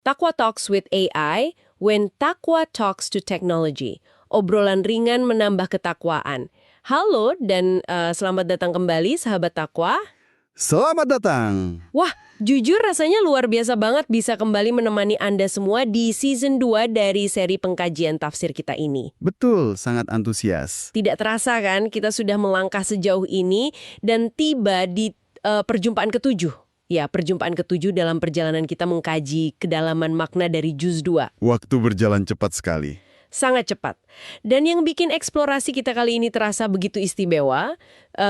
Takwa Talks with AI, when Takwa talks to technology. Obrolan ringan menambah ketakwaan. Halo dan selamat datang kembali sahabat Takwa. Selamat datang. Wah, jujur rasanya luar biasa banget bisa kembali menemani Anda semua di season 2 dari seri pengkajian tafsir kita ini. Betul, sangat antusias. Tidak terasa kan kita sudah melangkah sejauh ini dan tiba di perjumpaan ketujuh. Ya, perjumpaan ketujuh dalam perjalanan kita mengkaji kedalaman makna dari juz 2. Waktu berjalan cepat sekali. Sangat cepat. Dan yang bikin eksplorasi kita kali ini terasa begitu istimewa,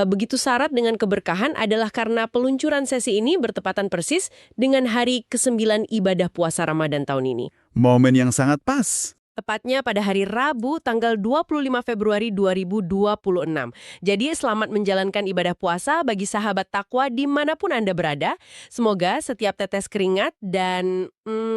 begitu syarat dengan keberkahan adalah karena peluncuran sesi ini bertepatan persis dengan hari ke-9 ibadah puasa Ramadan tahun ini. Momen yang sangat pas. Tepatnya pada hari Rabu tanggal 25 Februari 2026. Jadi selamat menjalankan ibadah puasa bagi sahabat takwa dimanapun Anda berada. Semoga setiap tetes keringat dan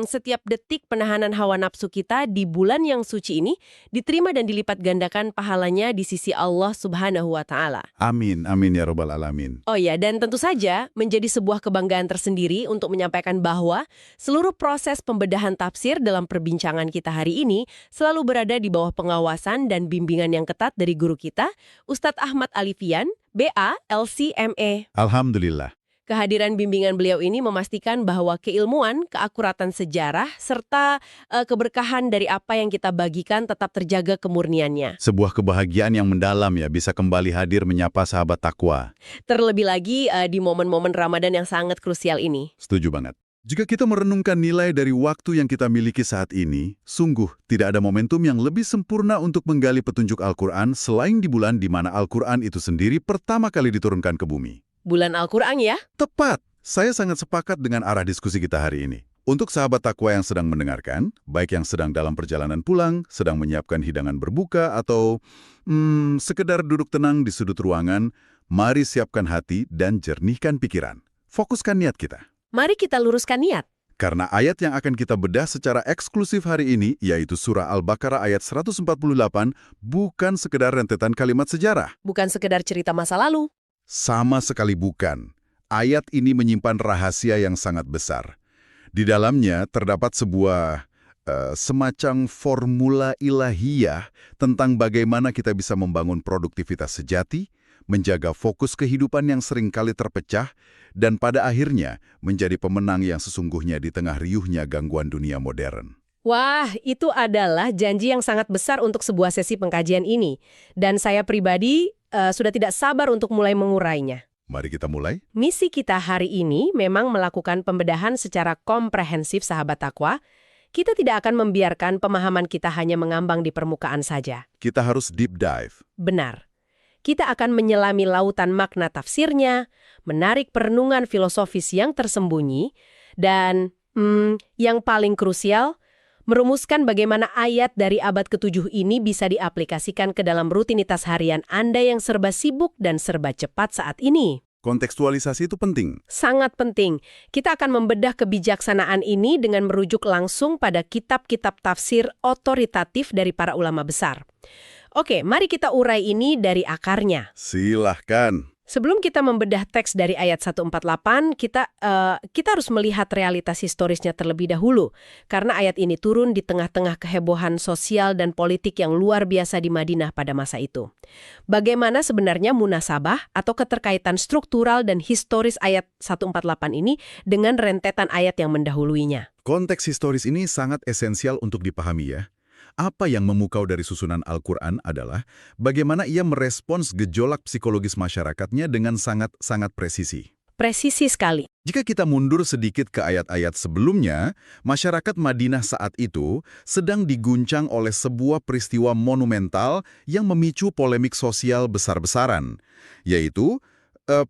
setiap detik penahanan hawa nafsu kita di bulan yang suci ini diterima dan dilipat gandakan pahalanya di sisi Allah Subhanahu wa Ta'ala. Amin, amin ya Rabbal Alamin. Oh ya, dan tentu saja menjadi sebuah kebanggaan tersendiri untuk menyampaikan bahwa seluruh proses pembedahan tafsir dalam perbincangan kita hari ini selalu berada di bawah pengawasan dan bimbingan yang ketat dari guru kita, Ustadz Ahmad Alifian, BA, LC.MA. Alhamdulillah. Kehadiran bimbingan beliau ini memastikan bahwa keilmuan, keakuratan sejarah, serta keberkahan dari apa yang kita bagikan tetap terjaga kemurniannya. Sebuah kebahagiaan yang mendalam ya, bisa kembali hadir menyapa sahabat takwa. Terlebih lagi di momen-momen Ramadan yang sangat krusial ini. Setuju banget. Jika kita merenungkan nilai dari waktu yang kita miliki saat ini, sungguh tidak ada momentum yang lebih sempurna untuk menggali petunjuk Al-Quran selain di bulan di mana Al-Quran itu sendiri pertama kali diturunkan ke bumi. Bulan Al-Quran ya? Tepat. Saya sangat sepakat dengan arah diskusi kita hari ini. Untuk sahabat takwa yang sedang mendengarkan, baik yang sedang dalam perjalanan pulang, sedang menyiapkan hidangan berbuka, atau sekedar duduk tenang di sudut ruangan, mari siapkan hati dan jernihkan pikiran. Fokuskan niat kita. Mari kita luruskan niat. Karena ayat yang akan kita bedah secara eksklusif hari ini, yaitu surah Al-Baqarah ayat 148, bukan sekedar rentetan kalimat sejarah. Bukan sekedar cerita masa lalu. Sama sekali bukan. Ayat ini menyimpan rahasia yang sangat besar. Di dalamnya terdapat sebuah semacam formula ilahiyah tentang bagaimana kita bisa membangun produktivitas sejati, menjaga fokus kehidupan yang seringkali terpecah, dan pada akhirnya menjadi pemenang yang sesungguhnya di tengah riuhnya gangguan dunia modern. Wah, itu adalah janji yang sangat besar untuk sebuah sesi pengkajian ini. Dan saya pribadi sudah tidak sabar untuk mulai mengurainya. Mari kita mulai. Misi kita hari ini memang melakukan pembedahan secara komprehensif sahabat takwa. Kita tidak akan membiarkan pemahaman kita hanya mengambang di permukaan saja. Kita harus deep dive. Benar. Kita akan menyelami lautan makna tafsirnya, menarik perenungan filosofis yang tersembunyi, dan yang paling krusial, merumuskan bagaimana ayat dari abad ke-7 ini bisa diaplikasikan ke dalam rutinitas harian Anda yang serba sibuk dan serba cepat saat ini. Kontekstualisasi itu penting. Sangat penting. Kita akan membedah kebijaksanaan ini dengan merujuk langsung pada kitab-kitab tafsir otoritatif dari para ulama besar. Oke, mari kita urai ini dari akarnya. Silahkan. Sebelum kita membedah teks dari ayat 148, kita harus melihat realitas historisnya terlebih dahulu. Karena ayat ini turun di tengah-tengah kehebohan sosial dan politik yang luar biasa di Madinah pada masa itu. Bagaimana sebenarnya munasabah atau keterkaitan struktural dan historis ayat 148 ini dengan rentetan ayat yang mendahuluinya? Konteks historis ini sangat esensial untuk dipahami ya. Apa yang memukau dari susunan Al-Quran adalah bagaimana ia merespons gejolak psikologis masyarakatnya dengan sangat presisi. Presisi sekali. Jika kita mundur sedikit ke ayat-ayat sebelumnya, masyarakat Madinah saat itu sedang diguncang oleh sebuah peristiwa monumental yang memicu polemik sosial besar-besaran, yaitu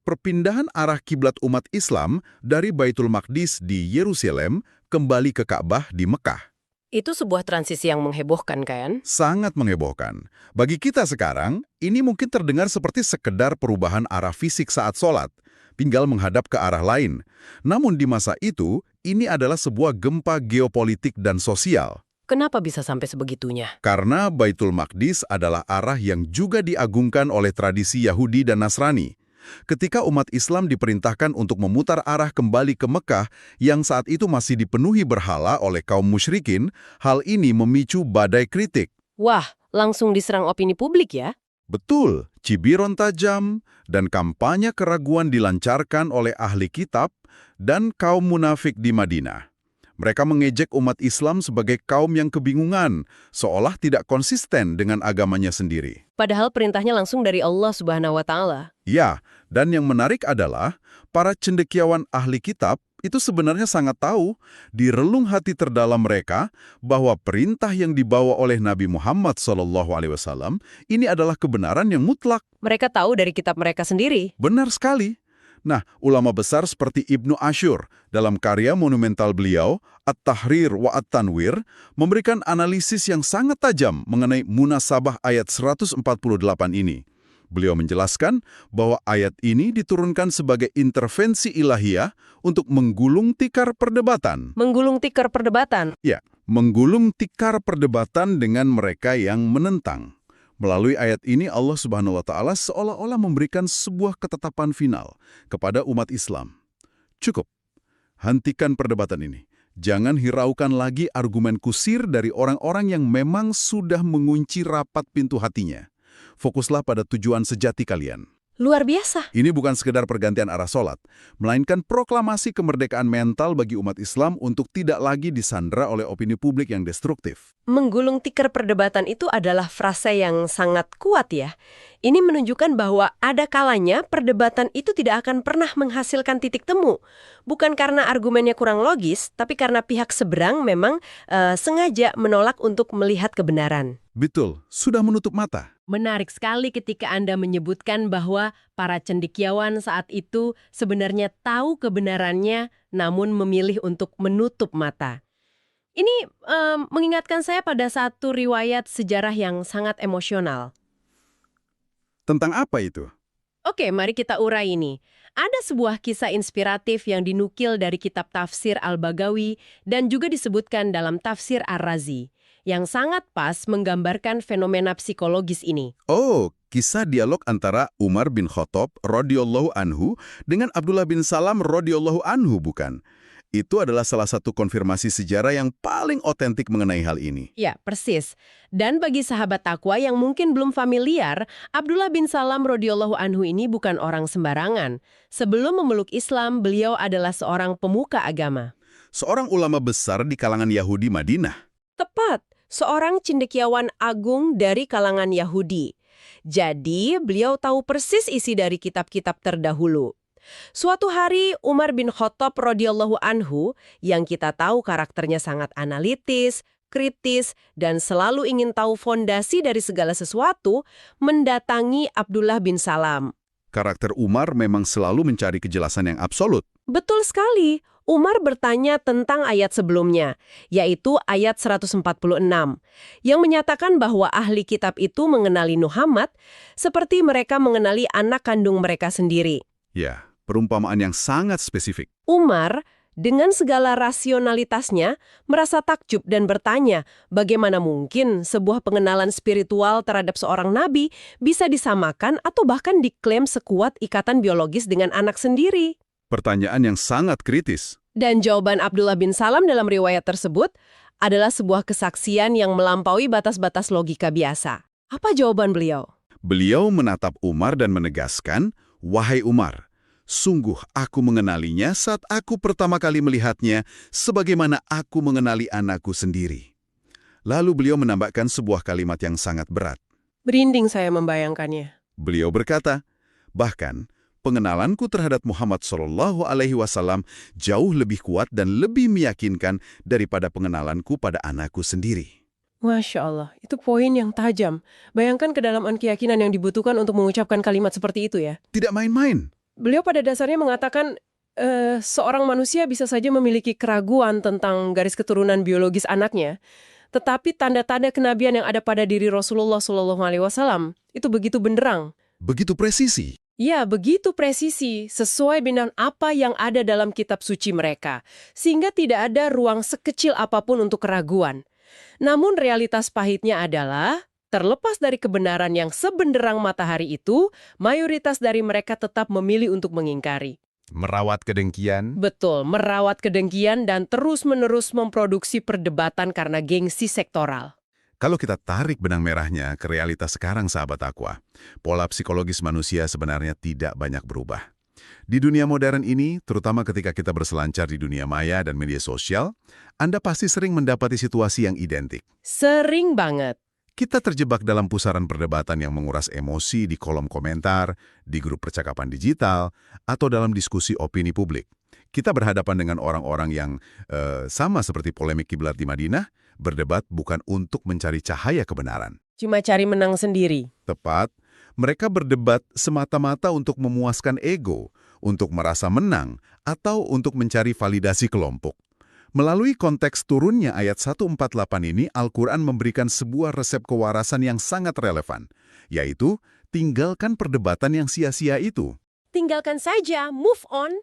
perpindahan arah kiblat umat Islam dari Baitul Maqdis di Yerusalem kembali ke Ka'bah di Mekah. Itu sebuah transisi yang menghebohkan, kan? Sangat menghebohkan. Bagi kita sekarang, ini mungkin terdengar seperti sekedar perubahan arah fisik saat sholat, tinggal menghadap ke arah lain. Namun di masa itu, ini adalah sebuah gempa geopolitik dan sosial. Kenapa bisa sampai sebegitunya? Karena Baitul Maqdis adalah arah yang juga diagungkan oleh tradisi Yahudi dan Nasrani. Ketika umat Islam diperintahkan untuk memutar arah kembali ke Mekah yang saat itu masih dipenuhi berhala oleh kaum musyrikin, hal ini memicu badai kritik. Wah, langsung diserang opini publik ya? Betul, cibiran tajam dan kampanye keraguan dilancarkan oleh ahli kitab dan kaum munafik di Madinah. Mereka mengejek umat Islam sebagai kaum yang kebingungan, seolah tidak konsisten dengan agamanya sendiri. Padahal perintahnya langsung dari Allah Subhanahu wa Ta'ala. Ya, dan yang menarik adalah para cendekiawan ahli kitab itu sebenarnya sangat tahu di relung hati terdalam mereka bahwa perintah yang dibawa oleh Nabi Muhammad SAW ini adalah kebenaran yang mutlak. Mereka tahu dari kitab mereka sendiri. Benar sekali. Nah, ulama besar seperti Ibnu Ashur dalam karya monumental beliau, At-Tahrir wa At-Tanwir, memberikan analisis yang sangat tajam mengenai munasabah ayat 148 ini. Beliau menjelaskan bahwa ayat ini diturunkan sebagai intervensi ilahiyah untuk menggulung tikar perdebatan. Menggulung tikar perdebatan? Ya, menggulung tikar perdebatan dengan mereka yang menentang. Melalui ayat ini Allah Subhanahu wa Ta'ala seolah-olah memberikan sebuah ketetapan final kepada umat Islam. Cukup, hentikan perdebatan ini. Jangan hiraukan lagi argumen kusir dari orang-orang yang memang sudah mengunci rapat pintu hatinya. Fokuslah pada tujuan sejati kalian. Luar biasa. Ini bukan sekedar pergantian arah sholat, melainkan proklamasi kemerdekaan mental bagi umat Islam untuk tidak lagi disandera oleh opini publik yang destruktif. Menggulung tikar perdebatan itu adalah frase yang sangat kuat ya. Ini menunjukkan bahwa ada kalanya perdebatan itu tidak akan pernah menghasilkan titik temu. Bukan karena argumennya kurang logis, tapi karena pihak seberang memang sengaja menolak untuk melihat kebenaran. Betul, sudah menutup mata. Menarik sekali ketika Anda menyebutkan bahwa para cendekiawan saat itu sebenarnya tahu kebenarannya, namun memilih untuk menutup mata. Ini mengingatkan saya pada satu riwayat sejarah yang sangat emosional. Tentang apa itu? Oke, mari kita urai ini. Ada sebuah kisah inspiratif yang dinukil dari kitab tafsir Al-Bagawi dan juga disebutkan dalam tafsir Ar-Razi, yang sangat pas menggambarkan fenomena psikologis ini. Oh, kisah dialog antara Umar bin Khattab radhiyallahu anhu dengan Abdullah bin Salam radhiyallahu anhu, bukan? Itu adalah salah satu konfirmasi sejarah yang paling otentik mengenai hal ini. Ya, persis. Dan bagi sahabat takwa yang mungkin belum familiar, Abdullah bin Salam radhiyallahu anhu ini bukan orang sembarangan. Sebelum memeluk Islam, beliau adalah seorang pemuka agama. Seorang ulama besar di kalangan Yahudi Madinah. Tepat, seorang cendekiawan agung dari kalangan Yahudi. Jadi, beliau tahu persis isi dari kitab-kitab terdahulu. Suatu hari Umar bin Khattab radhiyallahu anhu yang kita tahu karakternya sangat analitis, kritis, dan selalu ingin tahu fondasi dari segala sesuatu, mendatangi Abdullah bin Salam. Karakter Umar memang selalu mencari kejelasan yang absolut. Betul sekali. Umar bertanya tentang ayat sebelumnya, yaitu ayat 146, yang menyatakan bahwa ahli kitab itu mengenali Muhammad seperti mereka mengenali anak kandung mereka sendiri. Ya, perumpamaan yang sangat spesifik. Umar, dengan segala rasionalitasnya, merasa takjub dan bertanya, bagaimana mungkin sebuah pengenalan spiritual terhadap seorang nabi bisa disamakan atau bahkan diklaim sekuat ikatan biologis dengan anak sendiri? Pertanyaan yang sangat kritis. Dan jawaban Abdullah bin Salam dalam riwayat tersebut adalah sebuah kesaksian yang melampaui batas-batas logika biasa. Apa jawaban beliau? Beliau menatap Umar dan menegaskan, "Wahai Umar, sungguh aku mengenalinya saat aku pertama kali melihatnya sebagaimana aku mengenali anakku sendiri." Lalu beliau menambahkan sebuah kalimat yang sangat berat. Merinding saya membayangkannya. Beliau berkata, "Bahkan pengenalanku terhadap Muhammad SAW jauh lebih kuat dan lebih meyakinkan daripada pengenalanku pada anakku sendiri." Masya Allah, itu poin yang tajam. Bayangkan kedalaman keyakinan yang dibutuhkan untuk mengucapkan kalimat seperti itu ya. Tidak main-main. Beliau pada dasarnya mengatakan seorang manusia bisa saja memiliki keraguan tentang garis keturunan biologis anaknya, tetapi tanda-tanda kenabian yang ada pada diri Rasulullah SAW itu begitu benderang. Begitu presisi. Ya, begitu presisi, sesuai dengan apa yang ada dalam kitab suci mereka, sehingga tidak ada ruang sekecil apapun untuk keraguan. Namun realitas pahitnya adalah Terlepas dari kebenaran yang sebenderang matahari itu, mayoritas dari mereka tetap memilih untuk mengingkari. Merawat kedengkian. Betul, merawat kedengkian dan terus-menerus memproduksi perdebatan karena gengsi sektoral. Kalau kita tarik benang merahnya ke realitas sekarang, sahabat Aqua, pola psikologis manusia sebenarnya tidak banyak berubah. Di dunia modern ini, terutama ketika kita berselancar di dunia maya dan media sosial, Anda pasti sering mendapati situasi yang identik. Sering banget. Kita terjebak dalam pusaran perdebatan yang menguras emosi di kolom komentar, di grup percakapan digital, atau dalam diskusi opini publik. Kita berhadapan dengan orang-orang yang sama seperti polemik kiblat di Madinah, berdebat bukan untuk mencari cahaya kebenaran. Cuma cari menang sendiri. Tepat, mereka berdebat semata-mata untuk memuaskan ego, untuk merasa menang, atau untuk mencari validasi kelompok. Melalui konteks turunnya ayat 148 ini, Al-Quran memberikan sebuah resep kewarasan yang sangat relevan, yaitu tinggalkan perdebatan yang sia-sia itu. Tinggalkan saja, move on.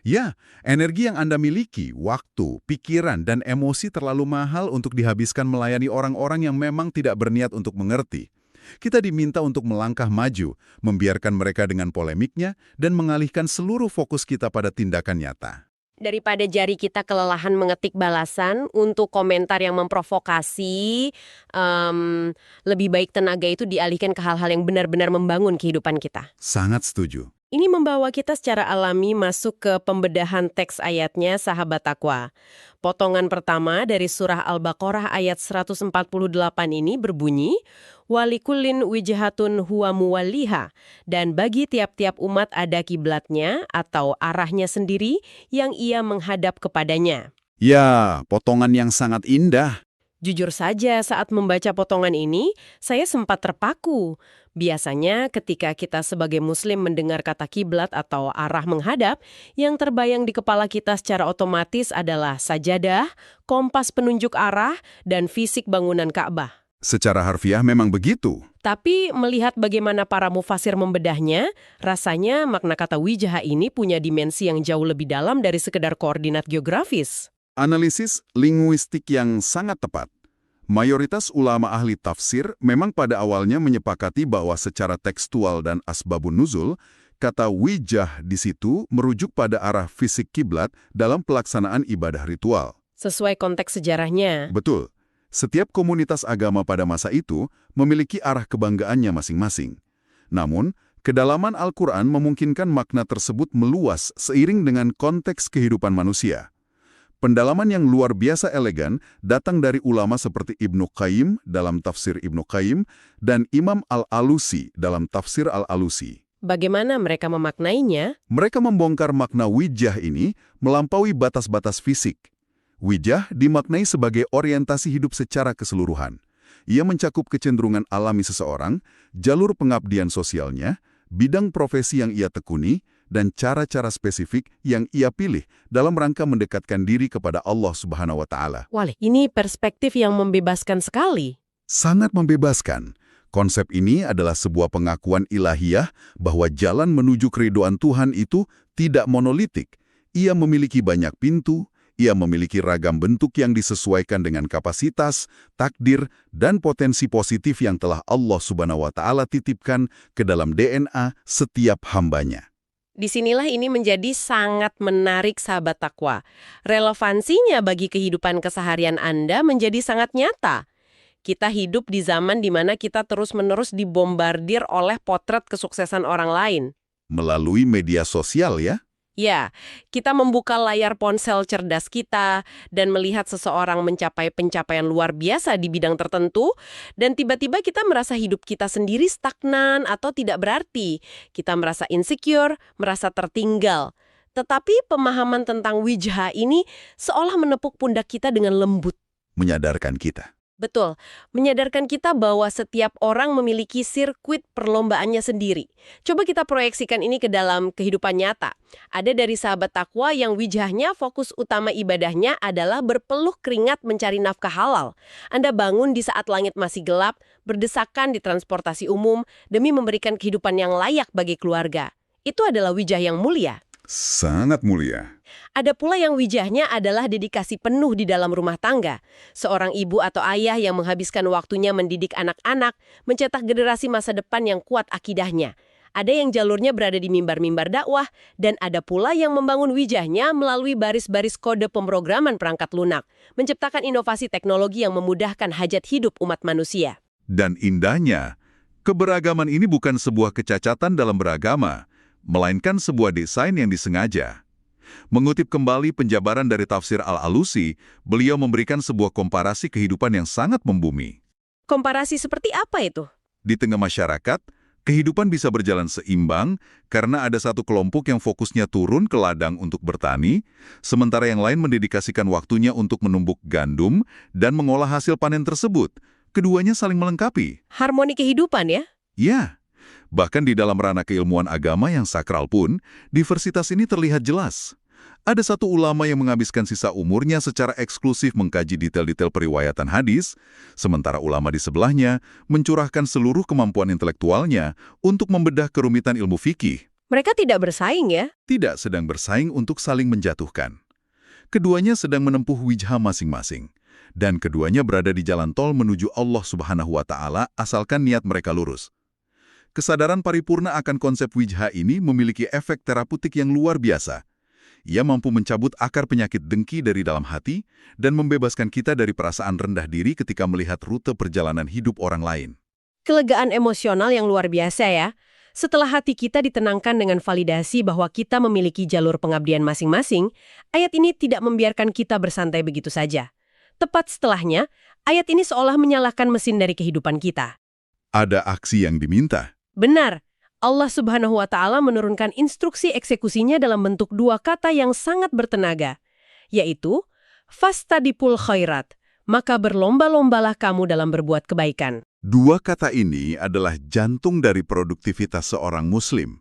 Ya, energi yang Anda miliki, waktu, pikiran, dan emosi terlalu mahal untuk dihabiskan melayani orang-orang yang memang tidak berniat untuk mengerti. Kita diminta untuk melangkah maju, membiarkan mereka dengan polemiknya, dan mengalihkan seluruh fokus kita pada tindakan nyata. Daripada jari kita kelelahan mengetik balasan untuk komentar yang memprovokasi, lebih baik tenaga itu dialihkan ke hal-hal yang benar-benar membangun kehidupan kita. Sangat setuju. Ini membawa kita secara alami masuk ke pembedahan teks ayatnya, sahabat Aqua. Potongan pertama dari surah Al-Baqarah ayat 148 ini berbunyi, Walikullin wijhatun huwa muwalliha, dan bagi tiap-tiap umat ada kiblatnya atau arahnya sendiri yang ia menghadap kepadanya. Ya, potongan yang sangat indah. Jujur saja, saat membaca potongan ini, saya sempat terpaku. Biasanya ketika kita sebagai muslim mendengar kata kiblat atau arah menghadap, yang terbayang di kepala kita secara otomatis adalah sajadah, kompas penunjuk arah, dan fisik bangunan Ka'bah. Secara harfiah memang begitu. Tapi melihat bagaimana para mufasir membedahnya, rasanya makna kata wijah ini punya dimensi yang jauh lebih dalam dari sekedar koordinat geografis. Analisis linguistik yang sangat tepat. Mayoritas ulama ahli tafsir memang pada awalnya menyepakati bahwa secara tekstual dan asbabun nuzul, kata wijah di situ merujuk pada arah fisik kiblat dalam pelaksanaan ibadah ritual. Sesuai konteks sejarahnya. Betul. Setiap komunitas agama pada masa itu memiliki arah kebanggaannya masing-masing. Namun, kedalaman Al-Quran memungkinkan makna tersebut meluas seiring dengan konteks kehidupan manusia. Pendalaman yang luar biasa elegan datang dari ulama seperti Ibnu Qayyim dalam tafsir Ibnu Qayyim dan Imam Al-Alusi dalam tafsir Al-Alusi. Bagaimana mereka memaknainya? Mereka membongkar makna wijah ini melampaui batas-batas fisik. Wijah dimaknai sebagai orientasi hidup secara keseluruhan. Ia mencakup kecenderungan alami seseorang, jalur pengabdian sosialnya, bidang profesi yang ia tekuni, dan cara-cara spesifik yang ia pilih dalam rangka mendekatkan diri kepada Allah Subhanahu wa Ta'ala. Wah, ini perspektif yang membebaskan sekali. Sangat membebaskan. Konsep ini adalah sebuah pengakuan ilahiyah bahwa jalan menuju keridhaan Tuhan itu tidak monolitik. Ia memiliki banyak pintu, ia memiliki ragam bentuk yang disesuaikan dengan kapasitas, takdir, dan potensi positif yang telah Allah Subhanahu wa Ta'ala titipkan ke dalam DNA setiap hambanya. Disinilah ini menjadi sangat menarik, sahabat Takwa. Relevansinya bagi kehidupan keseharian Anda menjadi sangat nyata. Kita hidup di zaman di mana kita terus-menerus dibombardir oleh potret kesuksesan orang lain. Melalui media sosial ya? Ya, kita membuka layar ponsel cerdas kita dan melihat seseorang mencapai pencapaian luar biasa di bidang tertentu, dan tiba-tiba kita merasa hidup kita sendiri stagnan atau tidak berarti. Kita merasa insecure, merasa tertinggal. Tetapi pemahaman tentang wijha ini seolah menepuk pundak kita dengan lembut. Menyadarkan kita. Betul, menyadarkan kita bahwa setiap orang memiliki sirkuit perlombaannya sendiri. Coba kita proyeksikan ini ke dalam kehidupan nyata. Ada dari sahabat takwa yang wijahnya fokus utama ibadahnya adalah berpeluh keringat mencari nafkah halal. Anda bangun di saat langit masih gelap, berdesakan di transportasi umum, demi memberikan kehidupan yang layak bagi keluarga. Itu adalah wijah yang mulia. Sangat mulia. Ada pula yang wijahnya adalah dedikasi penuh di dalam rumah tangga. Seorang ibu atau ayah yang menghabiskan waktunya mendidik anak-anak, mencetak generasi masa depan yang kuat akidahnya. Ada yang jalurnya berada di mimbar-mimbar dakwah, dan ada pula yang membangun wijahnya melalui baris-baris kode pemrograman perangkat lunak, menciptakan inovasi teknologi yang memudahkan hajat hidup umat manusia. Dan indahnya, keberagaman ini bukan sebuah kecacatan dalam beragama, melainkan sebuah desain yang disengaja. Mengutip kembali penjabaran dari tafsir Al-Alusi, beliau memberikan sebuah komparasi kehidupan yang sangat membumi. Komparasi seperti apa itu? Di tengah masyarakat, kehidupan bisa berjalan seimbang karena ada satu kelompok yang fokusnya turun ke ladang untuk bertani, sementara yang lain mendedikasikan waktunya untuk menumbuk gandum dan mengolah hasil panen tersebut. Keduanya saling melengkapi. Harmoni kehidupan ya? Ya, bahkan di dalam ranah keilmuan agama yang sakral pun, diversitas ini terlihat jelas. Ada satu ulama yang menghabiskan sisa umurnya secara eksklusif mengkaji detail-detail periwayatan hadis, sementara ulama di sebelahnya mencurahkan seluruh kemampuan intelektualnya untuk membedah kerumitan ilmu fikih. Mereka tidak bersaing ya? Tidak sedang bersaing untuk saling menjatuhkan. Keduanya sedang menempuh wijha masing-masing, dan keduanya berada di jalan tol menuju Allah Subhanahu wa Ta'ala asalkan niat mereka lurus. Kesadaran paripurna akan konsep wijha ini memiliki efek terapeutik yang luar biasa. Ia mampu mencabut akar penyakit dengki dari dalam hati dan membebaskan kita dari perasaan rendah diri ketika melihat rute perjalanan hidup orang lain. Kelegaan emosional yang luar biasa ya. Setelah hati kita ditenangkan dengan validasi bahwa kita memiliki jalur pengabdian masing-masing, ayat ini tidak membiarkan kita bersantai begitu saja. Tepat setelahnya, ayat ini seolah menyalakan mesin dari kehidupan kita. Ada aksi yang diminta. Benar. Allah Subhanahu wa Ta'ala menurunkan instruksi eksekusinya dalam bentuk dua kata yang sangat bertenaga, yaitu fastadipul khairat, maka berlomba-lombalah kamu dalam berbuat kebaikan. Dua kata ini adalah jantung dari produktivitas seorang muslim,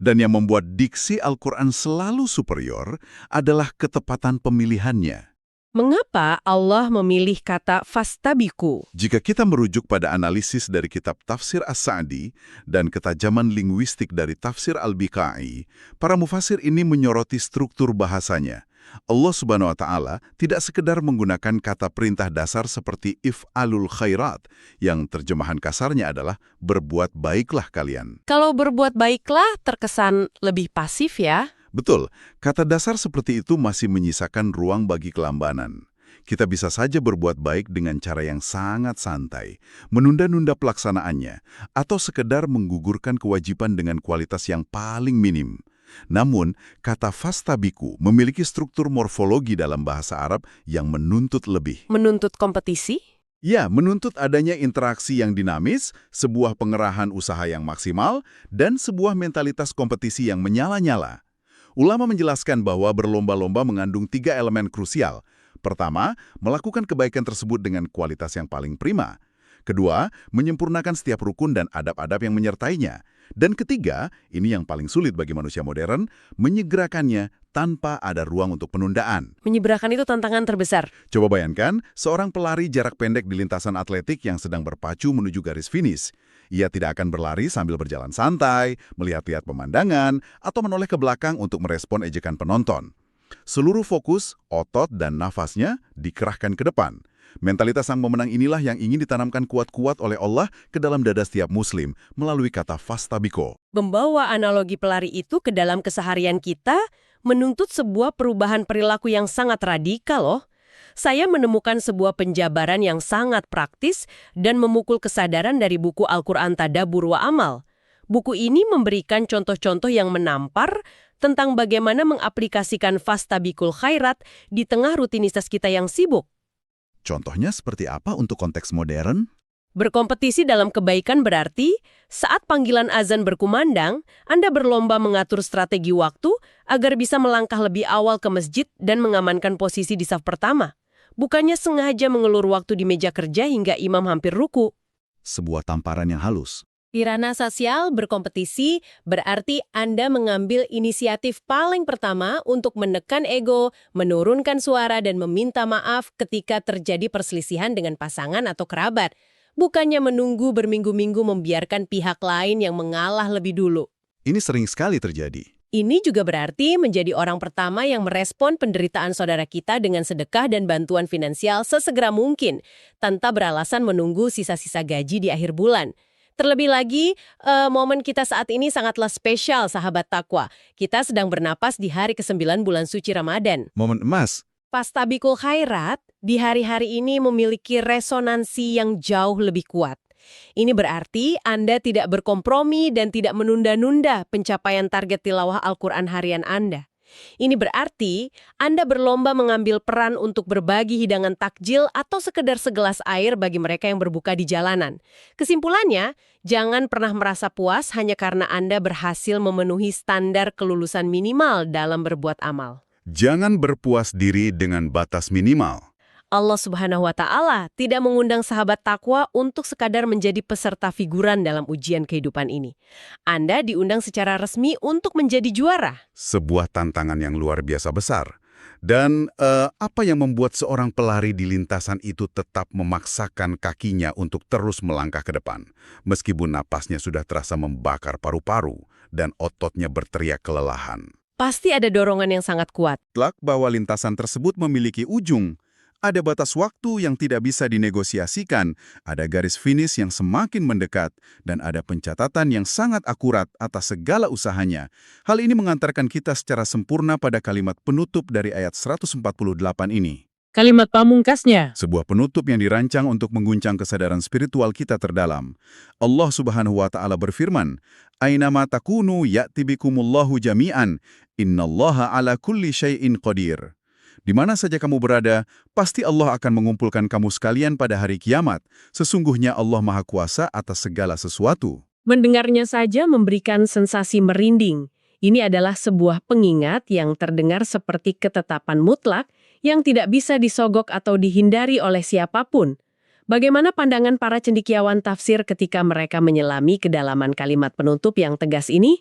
dan yang membuat diksi Al-Quran selalu superior adalah ketepatan pemilihannya. Mengapa Allah memilih kata fastabiku? Jika kita merujuk pada analisis dari kitab Tafsir As-Sa'di dan ketajaman linguistik dari Tafsir Al-Biqai, para mufasir ini menyoroti struktur bahasanya. Allah Subhanahu wa Ta'ala tidak sekedar menggunakan kata perintah dasar seperti if'alul khairat, yang terjemahan kasarnya adalah berbuat baiklah kalian. Kalau berbuat baiklah terkesan lebih pasif ya? Betul, kata dasar seperti itu masih menyisakan ruang bagi kelambanan. Kita bisa saja berbuat baik dengan cara yang sangat santai, menunda-nunda pelaksanaannya, atau sekedar menggugurkan kewajiban dengan kualitas yang paling minim. Namun, kata fastabiku memiliki struktur morfologi dalam bahasa Arab yang menuntut lebih. Menuntut kompetisi? Ya, menuntut adanya interaksi yang dinamis, sebuah pengerahan usaha yang maksimal, dan sebuah mentalitas kompetisi yang menyala-nyala. Ulama menjelaskan bahwa berlomba-lomba mengandung 3 elemen krusial. Pertama, melakukan kebaikan tersebut dengan kualitas yang paling prima. Kedua, menyempurnakan setiap rukun dan adab-adab yang menyertainya. Dan ketiga, ini yang paling sulit bagi manusia modern, menyegerakannya tanpa ada ruang untuk penundaan. Menyegerakan itu tantangan terbesar. Coba bayangkan, seorang pelari jarak pendek di lintasan atletik yang sedang berpacu menuju garis finish. Ia tidak akan berlari sambil berjalan santai, melihat-lihat pemandangan, atau menoleh ke belakang untuk merespon ejekan penonton. Seluruh fokus, otot, dan nafasnya dikerahkan ke depan. Mentalitas sang pemenang inilah yang ingin ditanamkan kuat-kuat oleh Allah ke dalam dada setiap muslim melalui kata fastabiko. Membawa analogi pelari itu ke dalam keseharian kita menuntut sebuah perubahan perilaku yang sangat radikal loh. Saya menemukan sebuah penjabaran yang sangat praktis dan memukul kesadaran dari buku Al-Quran Tadabbur wa Amal. Buku ini memberikan contoh-contoh yang menampar tentang bagaimana mengaplikasikan fastabikul khairat di tengah rutinitas kita yang sibuk. Contohnya seperti apa untuk konteks modern? Berkompetisi dalam kebaikan berarti saat panggilan azan berkumandang, Anda berlomba mengatur strategi waktu agar bisa melangkah lebih awal ke masjid dan mengamankan posisi di saf pertama. Bukannya sengaja mengelur waktu di meja kerja hingga imam hampir ruku. Sebuah tamparan yang halus. Di ranah sosial, berkompetisi berarti Anda mengambil inisiatif paling pertama untuk menekan ego, menurunkan suara, dan meminta maaf ketika terjadi perselisihan dengan pasangan atau kerabat. Bukannya menunggu berminggu-minggu membiarkan pihak lain yang mengalah lebih dulu. Ini sering sekali terjadi. Ini juga berarti menjadi orang pertama yang merespon penderitaan saudara kita dengan sedekah dan bantuan finansial sesegera mungkin, tanpa beralasan menunggu sisa-sisa gaji di akhir bulan. Terlebih lagi, momen kita saat ini sangatlah spesial, sahabat takwa. Kita sedang bernapas di hari ke-9 bulan suci Ramadan. Momen emas. Fastabikul khairat di hari-hari ini memiliki resonansi yang jauh lebih kuat. Ini berarti Anda tidak berkompromi dan tidak menunda-nunda pencapaian target tilawah Al-Quran harian Anda. Ini berarti Anda berlomba mengambil peran untuk berbagi hidangan takjil atau sekedar segelas air bagi mereka yang berbuka di jalanan. Kesimpulannya, jangan pernah merasa puas hanya karena Anda berhasil memenuhi standar kelulusan minimal dalam berbuat amal. Jangan berpuas diri dengan batas minimal. Allah Subhanahu wa Ta'ala tidak mengundang sahabat takwa untuk sekadar menjadi peserta figuran dalam ujian kehidupan ini. Anda diundang secara resmi untuk menjadi juara. Sebuah tantangan yang luar biasa besar. Dan apa yang membuat seorang pelari di lintasan itu tetap memaksakan kakinya untuk terus melangkah ke depan, meskipun napasnya sudah terasa membakar paru-paru dan ototnya berteriak kelelahan? Pasti ada dorongan yang sangat kuat. Telak bahwa lintasan tersebut memiliki ujung. Ada batas waktu yang tidak bisa dinegosiasikan, ada garis finish yang semakin mendekat, dan ada pencatatan yang sangat akurat atas segala usahanya. Hal ini mengantarkan kita secara sempurna pada kalimat penutup dari ayat 148 ini. Kalimat pamungkasnya. Sebuah penutup yang dirancang untuk mengguncang kesadaran spiritual kita terdalam. Allah Subhanahu wa Ta'ala berfirman, "Ainama takunu ya'ti bikumullahu jami'an, innallaha ala kulli syai'in qadir." Di mana saja kamu berada, pasti Allah akan mengumpulkan kamu sekalian pada hari kiamat. Sesungguhnya Allah Maha Kuasa atas segala sesuatu. Mendengarnya saja memberikan sensasi merinding. Ini adalah sebuah pengingat yang terdengar seperti ketetapan mutlak yang tidak bisa disogok atau dihindari oleh siapapun. Bagaimana pandangan para cendekiawan tafsir ketika mereka menyelami kedalaman kalimat penutup yang tegas ini?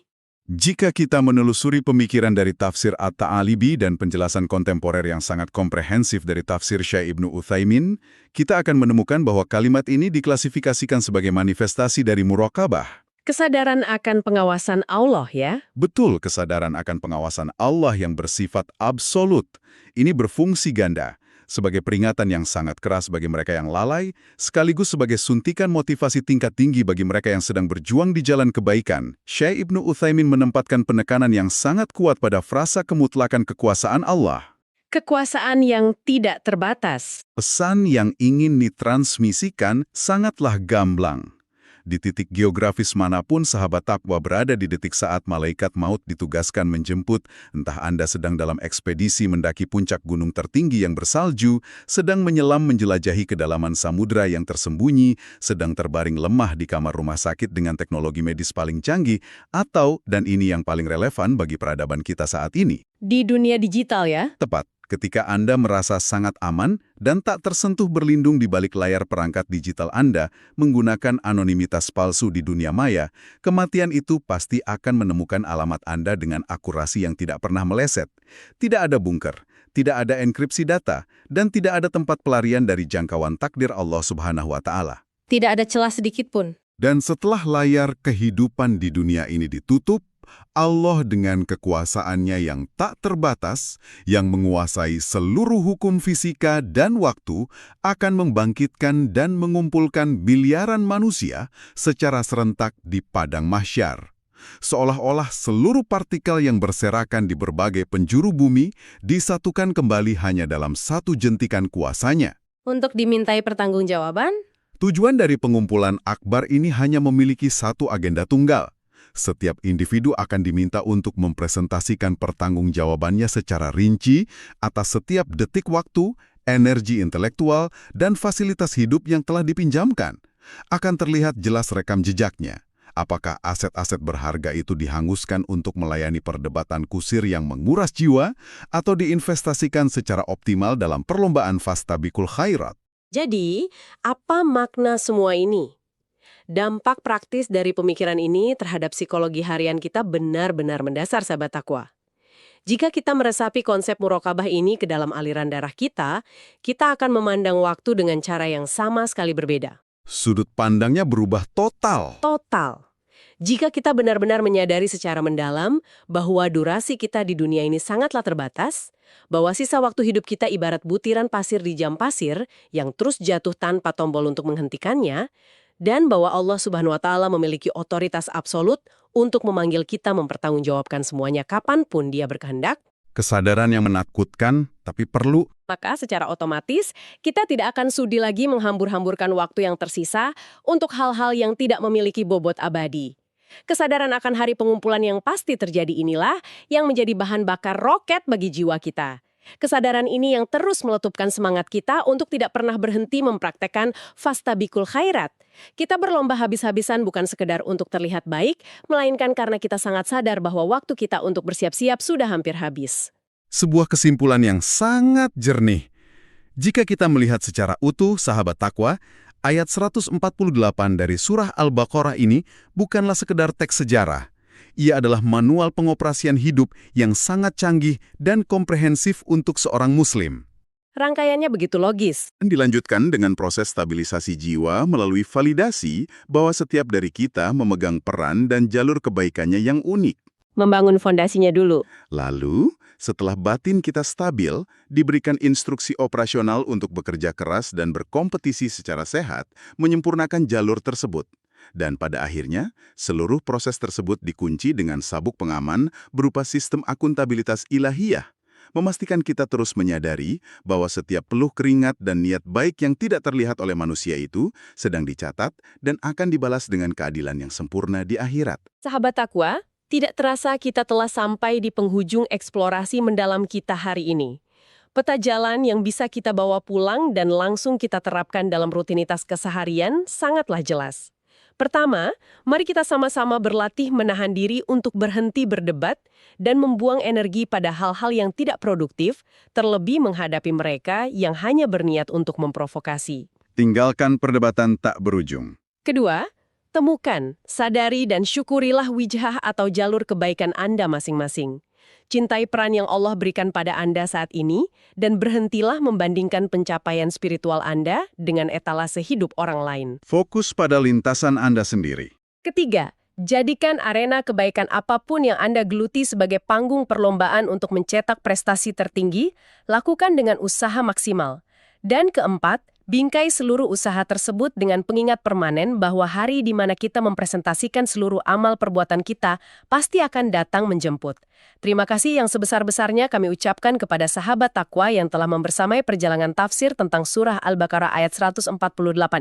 Jika kita menelusuri pemikiran dari tafsir At-Ta'alibi dan penjelasan kontemporer yang sangat komprehensif dari tafsir Syekh Ibnu Utsaimin, kita akan menemukan bahwa kalimat ini diklasifikasikan sebagai manifestasi dari muraqabah. Kesadaran akan pengawasan Allah ya? Betul, kesadaran akan pengawasan Allah yang bersifat absolut. Ini berfungsi ganda, sebagai peringatan yang sangat keras bagi mereka yang lalai, sekaligus sebagai suntikan motivasi tingkat tinggi bagi mereka yang sedang berjuang di jalan kebaikan. Syekh Ibnu Utsaimin menempatkan penekanan yang sangat kuat pada frasa kemutlakan kekuasaan Allah. Kekuasaan yang tidak terbatas. Pesan yang ingin ditransmisikan sangatlah gamblang. Di titik geografis manapun sahabat takwa berada di detik saat malaikat maut ditugaskan menjemput, entah Anda sedang dalam ekspedisi mendaki puncak gunung tertinggi yang bersalju, sedang menyelam menjelajahi kedalaman samudra yang tersembunyi, sedang terbaring lemah di kamar rumah sakit dengan teknologi medis paling canggih, atau, dan ini yang paling relevan bagi peradaban kita saat ini, Di dunia digital ya? tepat. Ketika Anda merasa sangat aman dan tak tersentuh berlindung di balik layar perangkat digital Anda menggunakan anonimitas palsu di dunia maya, kematian itu pasti akan menemukan alamat Anda dengan akurasi yang tidak pernah meleset. Tidak ada bunker, tidak ada enkripsi data, dan tidak ada tempat pelarian dari jangkauan takdir Allah Subhanahu wa Ta'ala. Tidak ada celah sedikit pun. Dan setelah layar kehidupan di dunia ini ditutup, Allah dengan kekuasaannya yang tak terbatas, yang menguasai seluruh hukum fisika dan waktu, akan membangkitkan dan mengumpulkan biliaran manusia secara serentak di padang mahsyar. Seolah-olah seluruh partikel yang berserakan di berbagai penjuru bumi disatukan kembali hanya dalam satu jentikan kuasanya. Untuk dimintai pertanggungjawaban? Tujuan dari pengumpulan akbar ini hanya memiliki satu agenda tunggal. Setiap individu akan diminta untuk mempresentasikan pertanggungjawabannya secara rinci atas setiap detik waktu, energi intelektual, dan fasilitas hidup yang telah dipinjamkan. Akan terlihat jelas rekam jejaknya. Apakah aset-aset berharga itu dihanguskan untuk melayani perdebatan kusir yang menguras jiwa, atau diinvestasikan secara optimal dalam perlombaan fastabikul khairat? Jadi, apa makna semua ini? Dampak praktis dari pemikiran ini terhadap psikologi harian kita benar-benar mendasar, sahabat takwa. Jika kita meresapi konsep muraqabah ini ke dalam aliran darah kita akan memandang waktu dengan cara yang sama sekali berbeda. Sudut pandangnya berubah total. Total. Jika kita benar-benar menyadari secara mendalam bahwa durasi kita di dunia ini sangatlah terbatas, bahwa sisa waktu hidup kita ibarat butiran pasir di jam pasir yang terus jatuh tanpa tombol untuk menghentikannya, dan bahwa Allah Subhanahu wa Ta'ala memiliki otoritas absolut untuk memanggil kita mempertanggungjawabkan semuanya kapanpun Dia berkehendak, Kesadaran yang menakutkan, tapi perlu. maka secara otomatis kita tidak akan sudi lagi menghambur-hamburkan waktu yang tersisa untuk hal-hal yang tidak memiliki bobot abadi. Kesadaran akan hari pengumpulan yang pasti terjadi inilah yang menjadi bahan bakar roket bagi jiwa kita. Kesadaran ini yang terus meletupkan semangat kita untuk tidak pernah berhenti mempraktekkan fastabikul khairat. Kita berlomba habis-habisan bukan sekedar untuk terlihat baik, melainkan karena kita sangat sadar bahwa waktu kita untuk bersiap-siap sudah hampir habis. Sebuah kesimpulan yang sangat jernih. Jika kita melihat secara utuh sahabat takwa, ayat 148 dari surah Al-Baqarah ini bukanlah sekedar teks sejarah. Ia adalah manual pengoperasian hidup yang sangat canggih dan komprehensif untuk seorang muslim. Rangkaiannya begitu logis. Dilanjutkan dengan proses stabilisasi jiwa melalui validasi bahwa setiap dari kita memegang peran dan jalur kebaikannya yang unik. Membangun fondasinya dulu. Lalu, setelah batin kita stabil, diberikan instruksi operasional untuk bekerja keras dan berkompetisi secara sehat, menyempurnakan jalur tersebut. Dan pada akhirnya, seluruh proses tersebut dikunci dengan sabuk pengaman berupa sistem akuntabilitas ilahiyah, memastikan kita terus menyadari bahwa setiap peluh keringat dan niat baik yang tidak terlihat oleh manusia itu sedang dicatat dan akan dibalas dengan keadilan yang sempurna di akhirat. Sahabat takwa, tidak terasa kita telah sampai di penghujung eksplorasi mendalam kita hari ini. Peta jalan yang bisa kita bawa pulang dan langsung kita terapkan dalam rutinitas keseharian sangatlah jelas. Pertama, mari kita sama-sama berlatih menahan diri untuk berhenti berdebat dan membuang energi pada hal-hal yang tidak produktif, terlebih menghadapi mereka yang hanya berniat untuk memprovokasi. Tinggalkan perdebatan tak berujung. Kedua, temukan, sadari dan syukurilah wijhah atau jalur kebaikan Anda masing-masing. Cintai peran yang Allah berikan pada Anda saat ini dan berhentilah membandingkan pencapaian spiritual Anda dengan etalase hidup orang lain. Fokus pada lintasan Anda sendiri. Ketiga, jadikan arena kebaikan apapun yang Anda geluti sebagai panggung perlombaan untuk mencetak prestasi tertinggi, lakukan dengan usaha maksimal. Dan keempat, bingkai seluruh usaha tersebut dengan pengingat permanen bahwa hari di mana kita mempresentasikan seluruh amal perbuatan kita pasti akan datang menjemput. Terima kasih yang sebesar-besarnya kami ucapkan kepada sahabat takwa yang telah membersamai perjalanan tafsir tentang surah Al-Baqarah ayat 148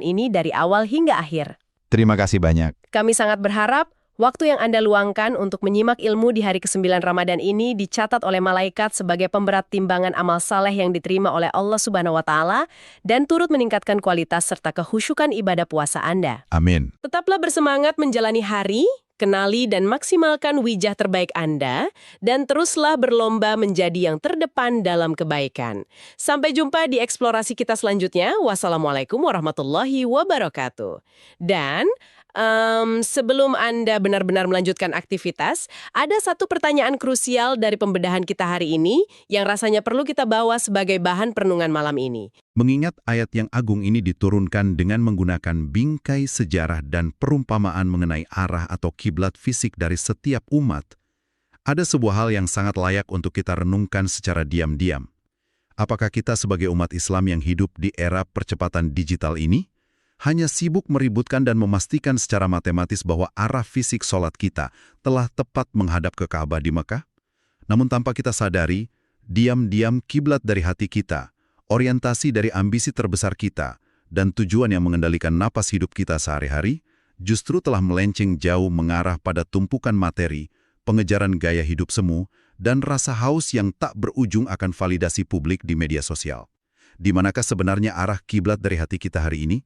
ini dari awal hingga akhir. Terima kasih banyak. Kami sangat berharap waktu yang Anda luangkan untuk menyimak ilmu di hari ke-9 Ramadan ini dicatat oleh malaikat sebagai pemberat timbangan amal saleh yang diterima oleh Allah Subhanahu wa Ta'ala dan turut meningkatkan kualitas serta kehusyukan ibadah puasa Anda. Amin. Tetaplah bersemangat menjalani hari, kenali dan maksimalkan wijah terbaik Anda, dan teruslah berlomba menjadi yang terdepan dalam kebaikan. Sampai jumpa di eksplorasi kita selanjutnya. Wassalamualaikum warahmatullahi wabarakatuh. Dan sebelum Anda benar-benar melanjutkan aktivitas, ada satu pertanyaan krusial dari pembedahan kita hari ini yang rasanya perlu kita bawa sebagai bahan perenungan malam ini. Mengingat ayat yang agung ini diturunkan dengan menggunakan bingkai sejarah dan perumpamaan mengenai arah atau kiblat fisik dari setiap umat, ada sebuah hal yang sangat layak untuk kita renungkan secara diam-diam. Apakah kita sebagai umat Islam yang hidup di era percepatan digital ini hanya sibuk meributkan dan memastikan secara matematis bahwa arah fisik sholat kita telah tepat menghadap ke Ka'bah di Mekah? Namun tanpa kita sadari, diam-diam kiblat dari hati kita, orientasi dari ambisi terbesar kita, dan tujuan yang mengendalikan napas hidup kita sehari-hari, justru telah melenceng jauh mengarah pada tumpukan materi, pengejaran gaya hidup semu, dan rasa haus yang tak berujung akan validasi publik di media sosial. Di manakah sebenarnya arah kiblat dari hati kita hari ini?